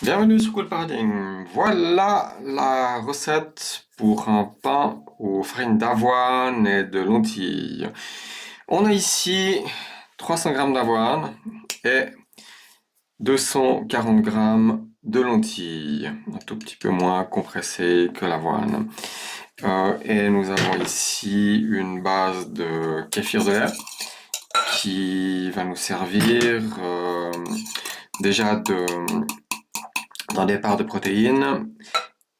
Bienvenue sur Cool Parading. Voilà la recette pour un pain aux farines d'avoine et de lentilles. On a ici 300 g d'avoine et 240 g de lentilles, un tout petit peu moins compressé que l'avoine. Et nous avons ici une base de kéfir de lait qui va nous servir déjà d'un départ de protéines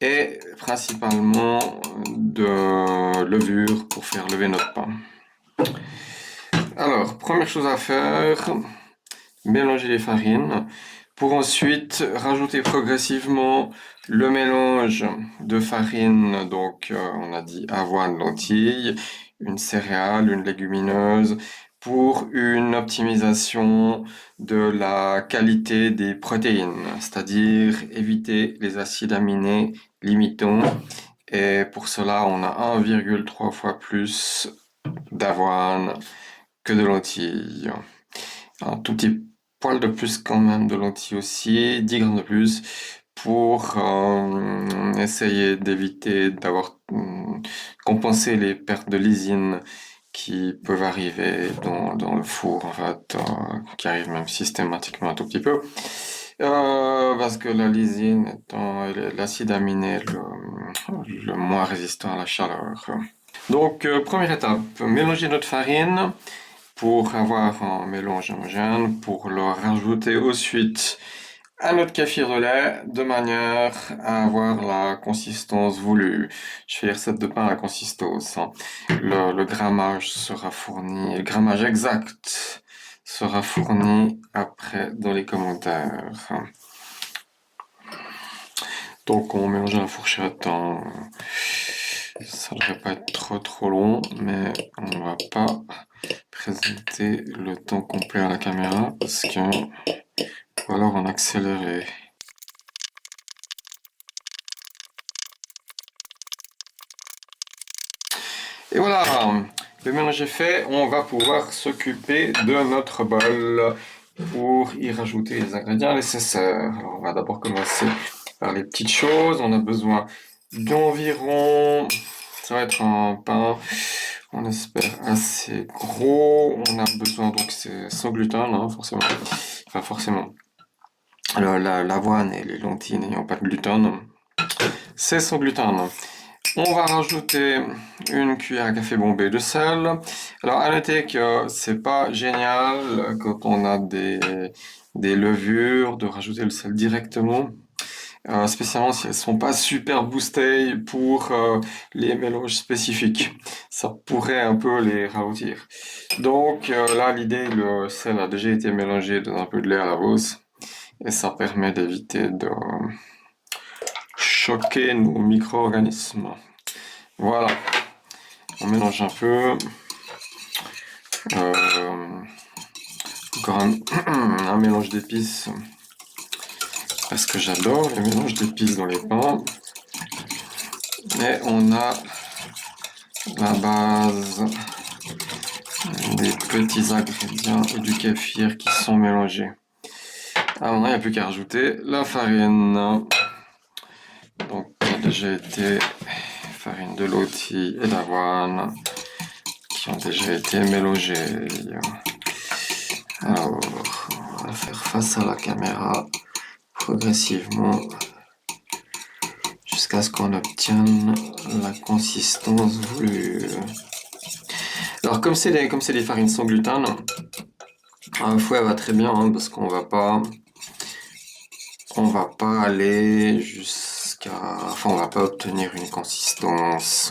et principalement de levure pour faire lever notre pain. Alors, première chose à faire, mélanger les farines pour ensuite rajouter progressivement le mélange de farine, donc on a dit avoine, lentilles, une céréale, une légumineuse, pour une optimisation de la qualité des protéines, c'est-à-dire éviter les acides aminés limitants. Et pour cela, on a 1,3 fois plus d'avoine que de lentilles. Un tout petit poil de plus quand même de lentilles aussi, 10 grammes de plus, pour essayer d'éviter d'avoir compensé les pertes de lysine qui peuvent arriver dans le four, en fait, qui arrivent même systématiquement un tout petit peu. Parce que la lysine étant l'acide aminé le moins résistant à la chaleur. Donc, première étape, mélanger notre farine pour avoir un mélange homogène, pour le rajouter ensuite à notre kéfir de lait de manière à avoir la consistance voulue. Je fais les recettes de pain à la consistance. Le grammage sera fourni, le grammage exact sera fourni après dans les commentaires. Donc on mélange à la fourchette. Ça ne devrait pas être trop long, mais on ne va pas présenter le temps complet à la caméra parce que ou alors en accéléré. Et voilà, le mélange est fait, on va pouvoir s'occuper de notre bol pour y rajouter les ingrédients nécessaires. Alors on va d'abord commencer par les petites choses. On a besoin d'environ, ça va être un pain, on espère assez gros. On a besoin, donc c'est sans gluten, hein, forcément. Enfin forcément. Alors l'avoine et les lentilles n'ayant pas de gluten, c'est sans gluten. On va rajouter une cuillère à café bombée de sel. Alors à noter que c'est pas génial quand on a des levures de rajouter le sel directement. Spécialement si elles sont pas super boostées pour les mélanges spécifiques. Ça pourrait un peu les ralentiir. Donc là, l'idée, le sel a déjà été mélangé dans un peu de lait à la rose. Et ça permet d'éviter de choquer nos micro-organismes. Voilà, on mélange un peu. Encore un mélange d'épices. Parce que j'adore les mélanges d'épices dans les pains. Et on a la base des petits ingrédients et du kéfir qui sont mélangés. Alors maintenant, il n'y a plus qu'à rajouter la farine. Donc, ça a déjà été farine de lentilles et d'avoine qui ont déjà été mélangés. Alors, on va faire face à la caméra progressivement jusqu'à ce qu'on obtienne la consistance voulue. Alors, comme c'est des farines sans gluten, un fouet va très bien, hein, parce qu'on va pas aller jusqu'à, enfin, on va pas obtenir une consistance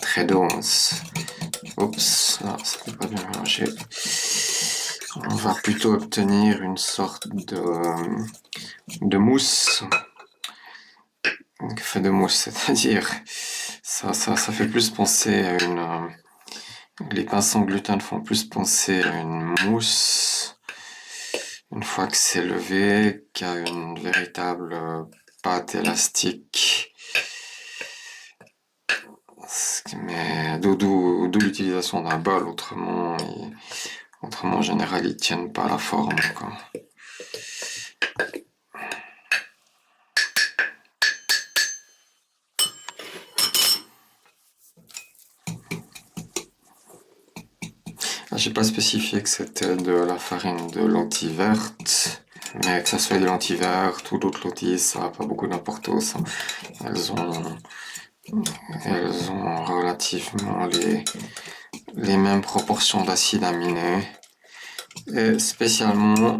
très dense. Oups, là, ça n'est pas bien mélangé. On va plutôt obtenir une sorte de mousse. Fait de mousse, c'est-à-dire ça fait plus penser à une. Les pains sans gluten font plus penser à une mousse une fois que c'est levé qu'à une véritable pâte élastique. Mais d'où l'utilisation d'un bol, autrement en général ils tiennent pas la forme, quoi. J'ai pas spécifié que c'était de la farine de lentilles vertes, mais que ça soit des lentilles vertes ou d'autres lentilles, ça n'a pas beaucoup d'importance. Elles ont, elles ont relativement les mêmes proportions d'acides aminés et spécialement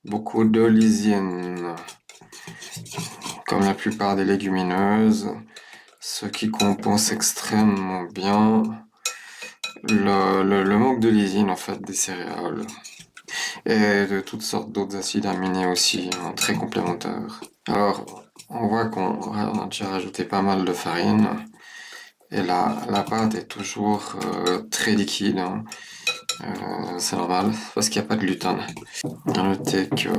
beaucoup de lysine. Comme la plupart des légumineuses, ce qui compense extrêmement bien le manque de lysine en fait des céréales et de toutes sortes d'autres acides aminés aussi, hein, très complémentaires. Alors, on voit qu'on a déjà rajouté pas mal de farine et la pâte est toujours très liquide, hein. C'est normal parce qu'il n'y a pas de gluten. À noter que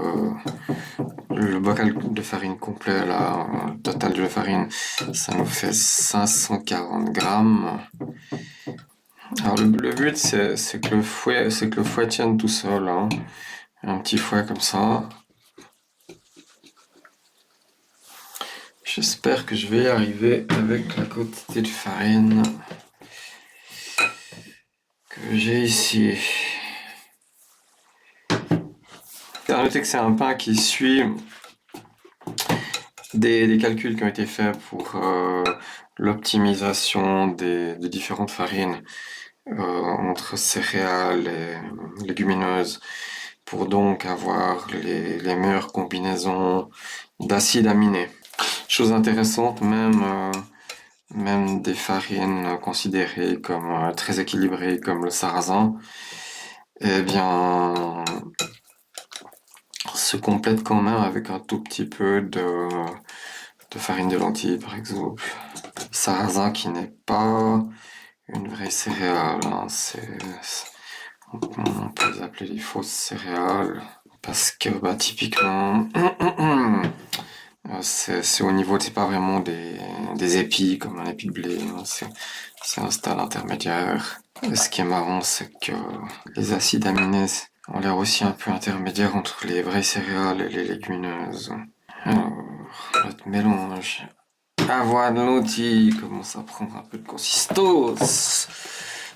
le bocal de farine complet, là, le total de la farine, ça nous fait 540 grammes. Alors le but c'est que le fouet tienne tout seul, hein. Un petit fouet comme ça. J'espère que je vais y arriver avec la quantité de farine que j'ai ici. À noter que c'est un pain qui suit des calculs qui ont été faits pour l'optimisation de différentes farines entre céréales et légumineuses pour donc avoir les meilleures combinaisons d'acides aminés. Chose intéressante, même des farines considérées comme très équilibrées comme le sarrasin, eh bien, se complètent quand même avec un tout petit peu de farine de lentilles, par exemple. Sarrasin qui n'est pas une vraie céréale, hein. On peut les appeler les fausses céréales parce que bah, typiquement c'est au niveau, c'est pas vraiment des épis comme un épi de blé, hein. C'est un stade intermédiaire. Et ce qui est marrant, c'est que les acides aminés ont l'air aussi un peu intermédiaires entre les vraies céréales et les légumineuses. Alors, notre mélange avoine lentilles commence à prendre un peu de consistance.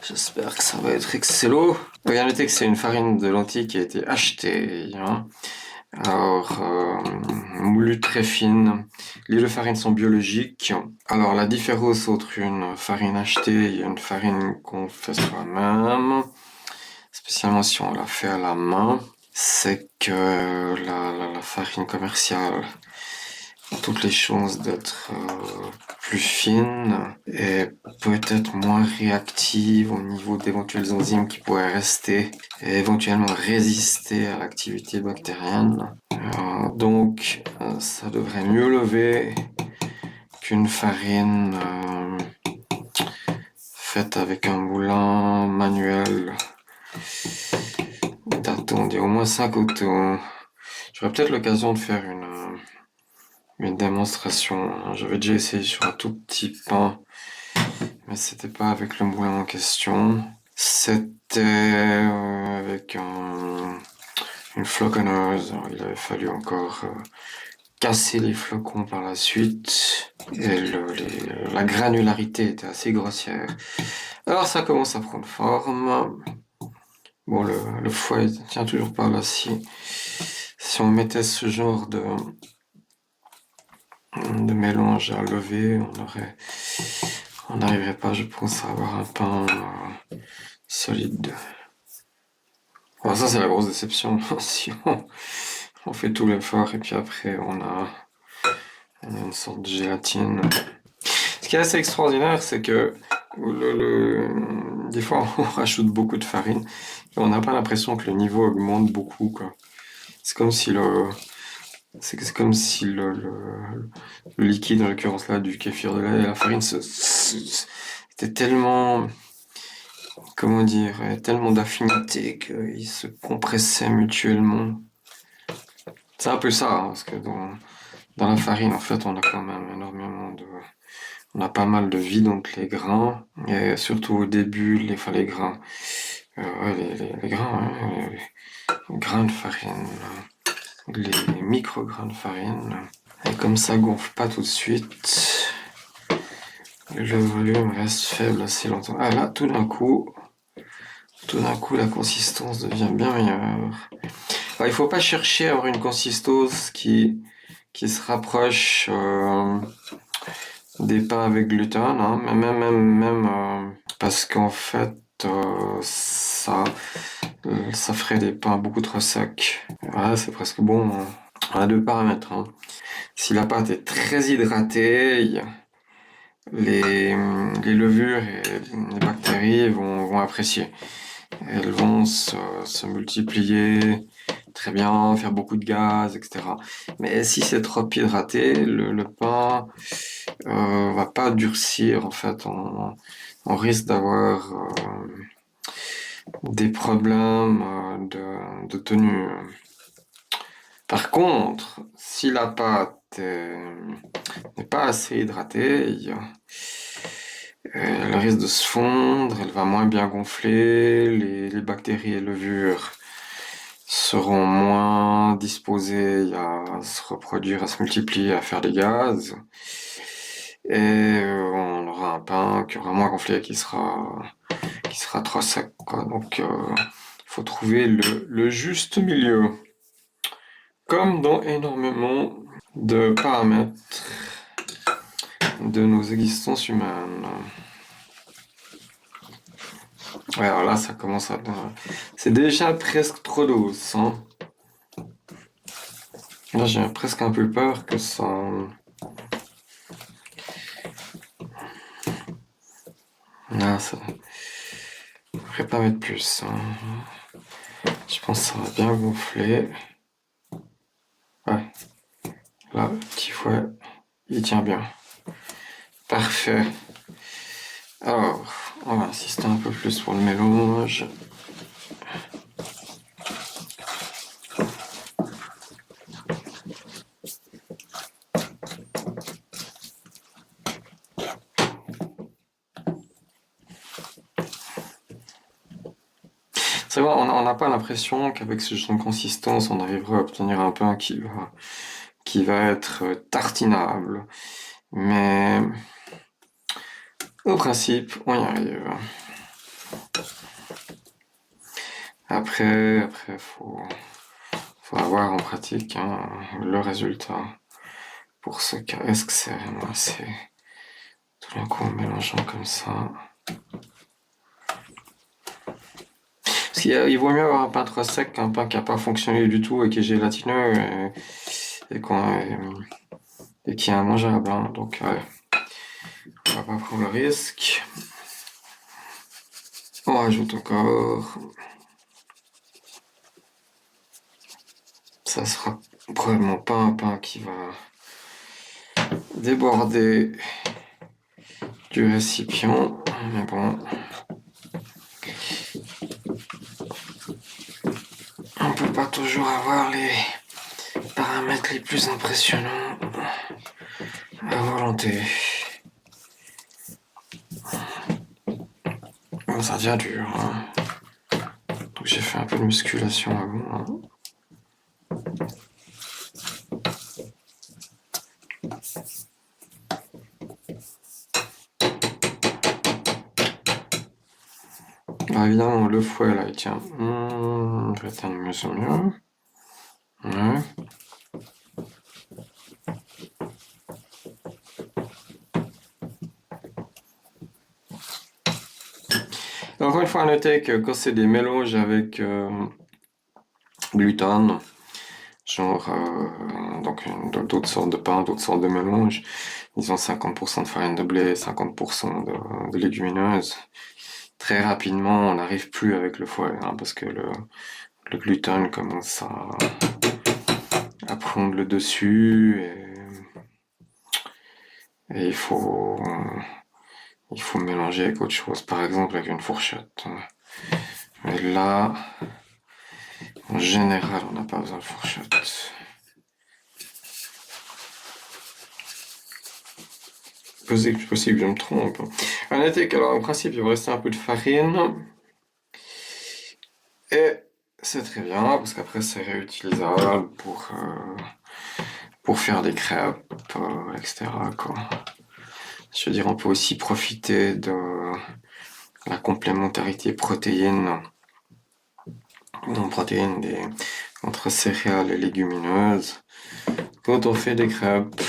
J'espère que ça va être excellent. Regardez, noter que c'est une farine de lentilles qui a été achetée, hein. Alors, moulue très fine. Les deux farines sont biologiques. Alors, la différence entre une farine achetée et une farine qu'on fait soi-même, spécialement si on la fait à la main, c'est que la farine commerciale a toutes les chances d'être plus fine et peut-être moins réactive au niveau d'éventuelles enzymes qui pourraient rester et éventuellement résister à l'activité bactérienne. Donc, ça devrait mieux lever qu'une farine faite avec un moulin manuel datant d'il y a au moins 5 autos. J'aurai peut-être l'occasion de faire une démonstration. J'avais déjà essayé sur un tout petit pain, mais c'était pas avec le moulin en question. C'était avec une floconneuse. Alors, il avait fallu encore casser les flocons par la suite et la granularité était assez grossière. Alors ça commence à prendre forme. Bon, le fouet tient toujours pas là. Si on mettait ce genre de mélange à lever, on n'arriverait pas, je pense, à avoir un pain solide. Alors ça, c'est la grosse déception. Si on fait tout l'effort et puis après on a une sorte de gélatine. Ce qui est assez extraordinaire, c'est que des fois on rajoute beaucoup de farine et on n'a pas l'impression que le niveau augmente beaucoup, quoi. C'est comme si c'est comme si le liquide, en l'occurrence là, du kéfir de lait et la farine, était tellement, comment dire, tellement d'affinité qu'ils se compressaient mutuellement. C'est un peu ça, hein, parce que dans la farine, en fait, on a quand même on a pas mal de vide entre les grains, et surtout au début, les grains, les grains, hein, les grains de farine, les micro-grains de farine, et comme ça gonfle pas tout de suite, le volume reste faible assez longtemps. Ah là, tout d'un coup, tout d'un coup la consistance devient bien meilleure. Alors, il faut pas chercher à avoir une consistance qui se rapproche des pains avec gluten, hein, parce qu'en fait ça ferait des pains beaucoup trop secs. Voilà, c'est presque bon, hein. On a deux paramètres, hein. Si la pâte est très hydratée, les levures et les bactéries vont apprécier. Elles vont se multiplier très bien, faire beaucoup de gaz, etc. Mais si c'est trop hydraté, le pain va pas durcir. En fait, on risque d'avoir des problèmes de tenue. Par contre, si la pâte n'est pas assez hydratée, elle risque de se fondre, elle va moins bien gonfler, les bactéries et levures seront moins disposées à se reproduire, à se multiplier, à faire des gaz. Et on aura un pain qui aura moins gonflé, qui sera trop sec, quoi. Donc il faut trouver le juste milieu. Comme dans énormément de paramètres de nos existences humaines. Ouais, alors là, ça commence à... C'est déjà presque trop douce, hein. Là, j'ai presque un peu peur que ça... Là, ça... Je devrais pas mettre plus, hein. Je pense que ça va bien gonfler. Ouais. Là, le petit fouet, il tient bien. Parfait. Alors, on va insister un peu plus pour le mélange. C'est vrai, on n'a pas l'impression qu'avec ce genre de consistance, on arrivera à obtenir un pain qui va être tartinable. Mais au principe, on y arrive. Après, faut avoir en pratique, hein, le résultat. Pour ce cas, est-ce que c'est vraiment assez? Tout d'un coup, en mélangeant comme ça. Parce qu'il vaut mieux avoir un pain trop sec qu'un pain qui n'a pas fonctionné du tout et qui est gélatineux et qui est immangeable, hein. Donc, on va pas prendre le risque. On rajoute encore. Ça sera probablement pas un pain qui va déborder du récipient, mais bon. On peut pas toujours avoir les paramètres les plus impressionnants à volonté. Bon, ça devient dur, hein. Donc j'ai fait un peu de musculation avant, hein. Alors évidemment, le fouet là, il tient. Je vais atteindre mieux en mieux. Ouais. Encore une fois, à noter que quand c'est des mélanges avec gluten, genre donc d'autres sortes de pain, d'autres sortes de mélanges, disons 50% de farine de blé, 50% de légumineuses. Très rapidement, on n'arrive plus avec le fouet, hein, parce que le gluten commence à prendre le dessus et il faut mélanger avec autre chose, par exemple avec une fourchette. Mais là, en général, on n'a pas besoin de fourchette. Possible que je me trompe. À noter qu'alors en principe il va rester un peu de farine. Et c'est très bien parce qu'après c'est réutilisable pour faire des crêpes, etc., quoi. Je veux dire, on peut aussi profiter de la complémentarité protéine en protéines entre céréales et légumineuses. Quand on fait des crêpes,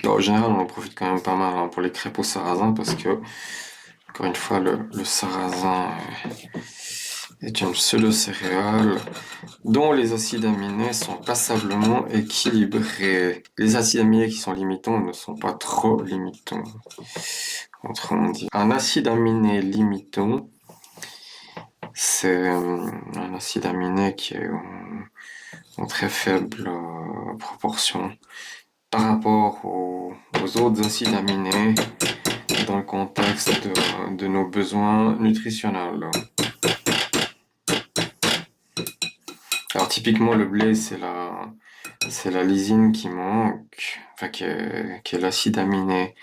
en général, on en profite quand même pas mal hein, pour les crêpes au sarrasin parce que, encore une fois, le sarrasin est une pseudo-céréale dont les acides aminés sont passablement équilibrés. Les acides aminés qui sont limitants ne sont pas trop limitants. Autrement dit, un acide aminé limitant, c'est un acide aminé qui est en très faible proportion par rapport aux autres acides aminés dans le contexte de nos besoins nutritionnels. Alors typiquement le blé c'est la lysine qui manque, enfin qui est l'acide aminé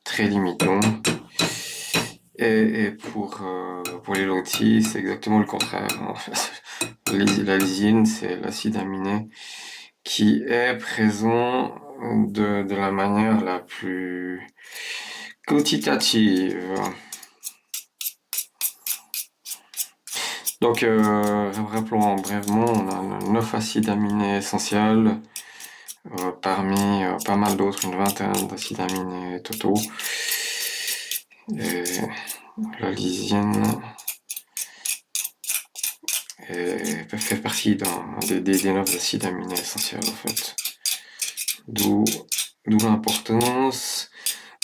très limitant. Et pour les lentilles, c'est exactement le contraire. La lysine, c'est l'acide aminé qui est présent de la manière la plus quantitative. Donc, rappelons brièvement, on a 9 acides aminés essentiels, parmi pas mal d'autres, une vingtaine d'acides aminés totaux. Et la lysine fait partie des 9 acides aminés essentiels en fait. D'où l'importance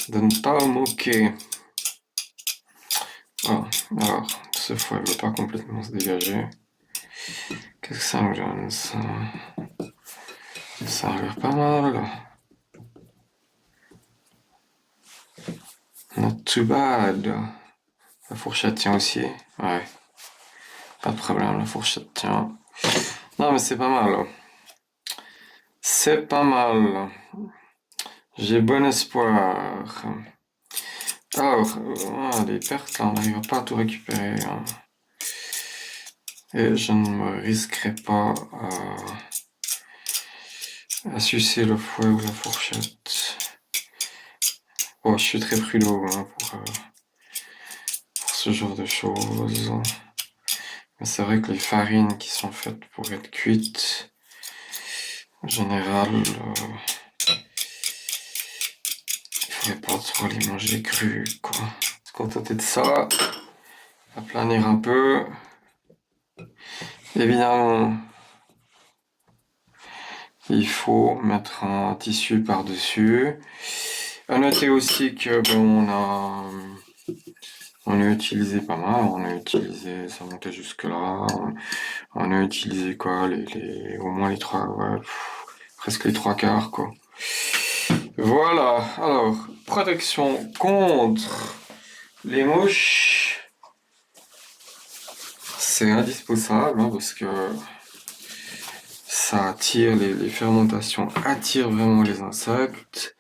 de ne pas manquer. Ah, alors, ce fois, elle ne veut pas complètement se dégager. Qu'est-ce que ça nous donne ça? Ça a l'air pas mal. Not too bad. La fourchette tient aussi. Ouais. Pas de problème, la fourchette tient. Non, mais c'est pas mal. C'est pas mal. J'ai bon espoir. Alors, les pertes, là, on n'arrive pas à tout récupérer. Hein. Et je ne me risquerai pas à sucer le fouet ou la fourchette. Oh, je suis très prudent hein, pour ce genre de choses. Mais c'est vrai que les farines qui sont faites pour être cuites, en général, il faudrait pas trop les manger crues, quoi. Se contenter de ça, aplanir un peu. Évidemment, il faut mettre un tissu par-dessus. À noter aussi que on a utilisé pas mal, on a utilisé, ça montait jusque là, on a utilisé quoi, au moins les trois, ouais, presque les trois quarts quoi. Voilà, alors, protection contre les mouches, c'est indispensable hein, parce que ça attire, les fermentations attirent vraiment les insectes,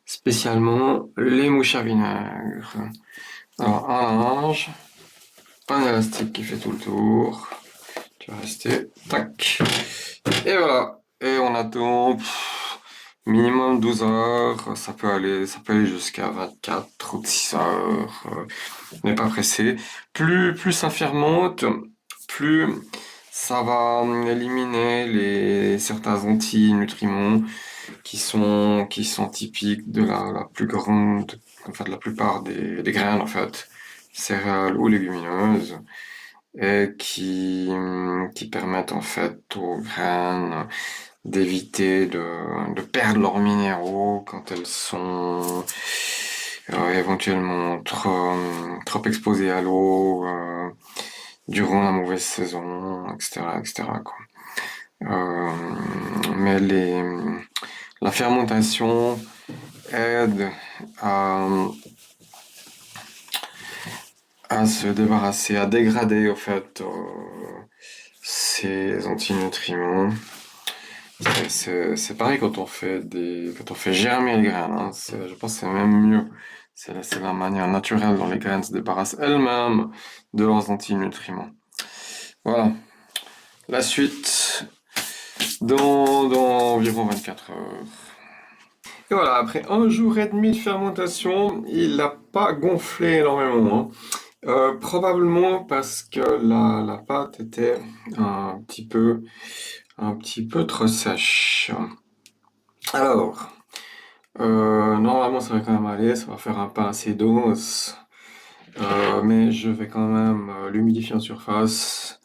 spécialement les mouches à vinaigre. Alors, un linge, un élastique qui fait tout le tour, tu vas rester, tac, et voilà, et on attend minimum 12 heures, ça peut aller jusqu'à 24 ou 6 heures, on n'est pas pressé. Plus ça fermente, plus ça va éliminer certains antinutriments qui sont typiques de la plus grande, enfin de la plupart des graines en fait, céréales ou légumineuses, et qui permettent en fait aux graines d'éviter de perdre leurs minéraux quand elles sont éventuellement trop exposées à l'eau durant la mauvaise saison, etc., etc., quoi. Mais la fermentation aide à se débarrasser, à dégrader, en fait, ces antinutriments. C'est pareil quand on fait germer les graines, hein. Je pense que c'est même mieux. C'est la manière naturelle dont les graines se débarrassent elles-mêmes de leurs antinutriments. Voilà. La suite dans environ 24 heures. Et voilà, après un jour et demi de fermentation, il n'a pas gonflé énormément. Hein. Probablement parce que la pâte était un petit peu trop sèche. Alors, normalement ça va quand même aller, ça va faire un pain assez dense. Mais je vais quand même l'humidifier en surface,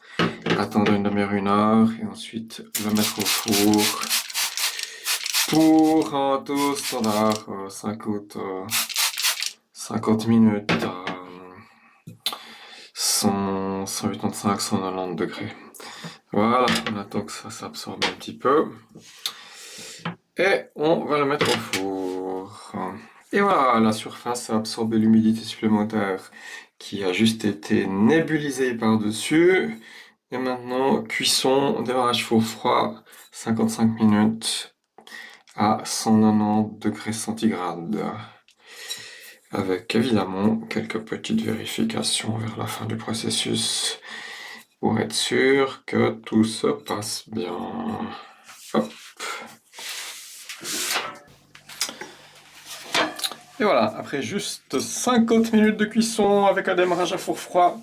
attendre une demi-heure, une heure, et ensuite le mettre au four pour un taux standard 50 minutes à 185, 190 degrés. Voilà, on attend que ça s'absorbe un petit peu. Et on va le mettre au four. Et voilà, la surface a absorbé l'humidité supplémentaire qui a juste été nébulisée par-dessus. Et maintenant, cuisson, démarrage four froid, 55 minutes à 190 degrés centigrades. Avec évidemment quelques petites vérifications vers la fin du processus pour être sûr que tout se passe bien. Hop. Et voilà, après juste 50 minutes de cuisson avec un démarrage à four froid,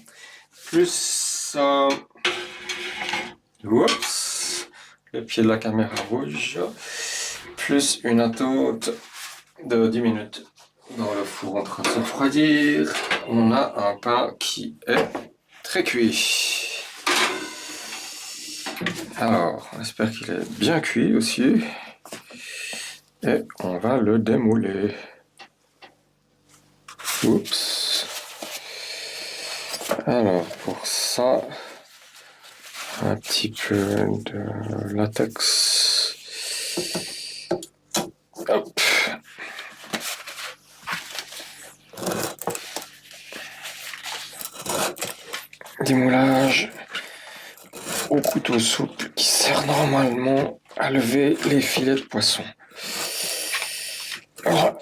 plus oups, le pied de la caméra rouge, plus une attente de 10 minutes dans le four en train de se refroidir, on a un pain qui est très cuit. Alors, on espère qu'il est bien cuit aussi. Et on va le démouler. Oups. Alors, pour ça, un petit peu de latex. Hop. Démoulage au couteau souple qui sert normalement à lever les filets de poisson. Voilà.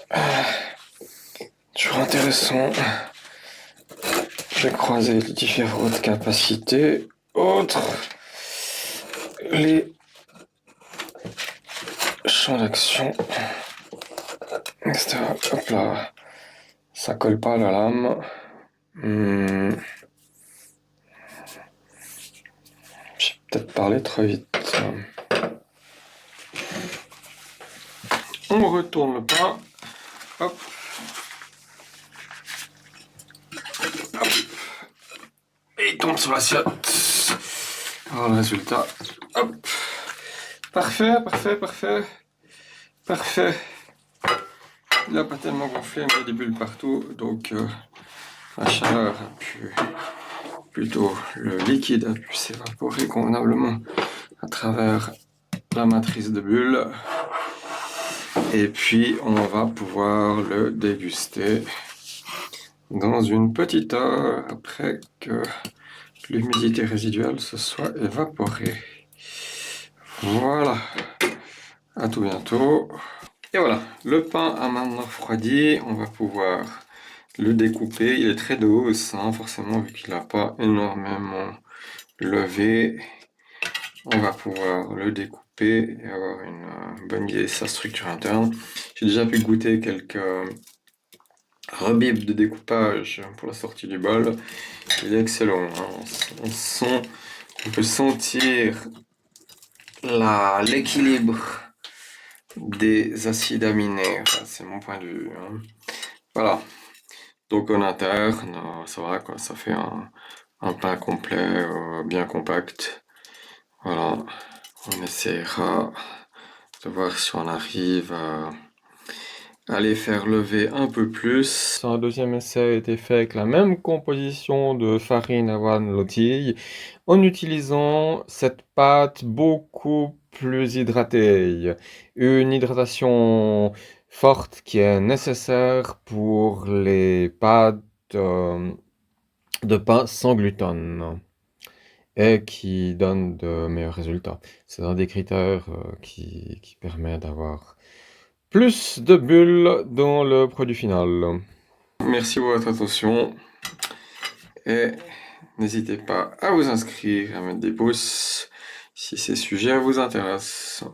Toujours intéressant de croiser les différentes capacités. Autre, les champs d'action, etc. Hop là, ça colle pas à la lame. J'ai peut-être parlé trop vite. On retourne le pain. Hop. Hop. Et il tombe sur l'assiette. Voilà le résultat. Hop. Parfait, parfait, parfait. Parfait. Il n'a pas tellement gonflé, mais il y a des bulles partout. Donc la chaleur a pu... Plutôt le liquide a pu s'évaporer convenablement à travers la matrice de bulles. Et puis on va pouvoir le déguster dans une petite heure après que l'humidité résiduelle se soit évaporée. Voilà, à tout bientôt. Et voilà, le pain a maintenant refroidi, on va pouvoir le découper. Il est très douce, hein, forcément, vu qu'il n'a pas énormément levé. On va pouvoir le découper et avoir une bonne idée de sa structure interne. J'ai déjà pu goûter quelques rebibs de découpage pour la sortie du bol. Il est excellent, hein. On peut sentir l'équilibre des acides aminés. Enfin, c'est mon point de vue, hein. Voilà. Donc en interne, ça va quoi, ça fait un pain complet, bien compact. Voilà. On essaiera de voir si on arrive à les faire lever un peu plus. Un deuxième essai a été fait avec la même composition de farine, avoine, lentille, en utilisant cette pâte beaucoup plus hydratée. Une hydratation forte qui est nécessaire pour les pâtes de pain sans gluten et qui donne de meilleurs résultats. C'est un des critères qui permet d'avoir plus de bulles dans le produit final. Merci pour votre attention et n'hésitez pas à vous inscrire, à mettre des pouces si ces sujets vous intéressent.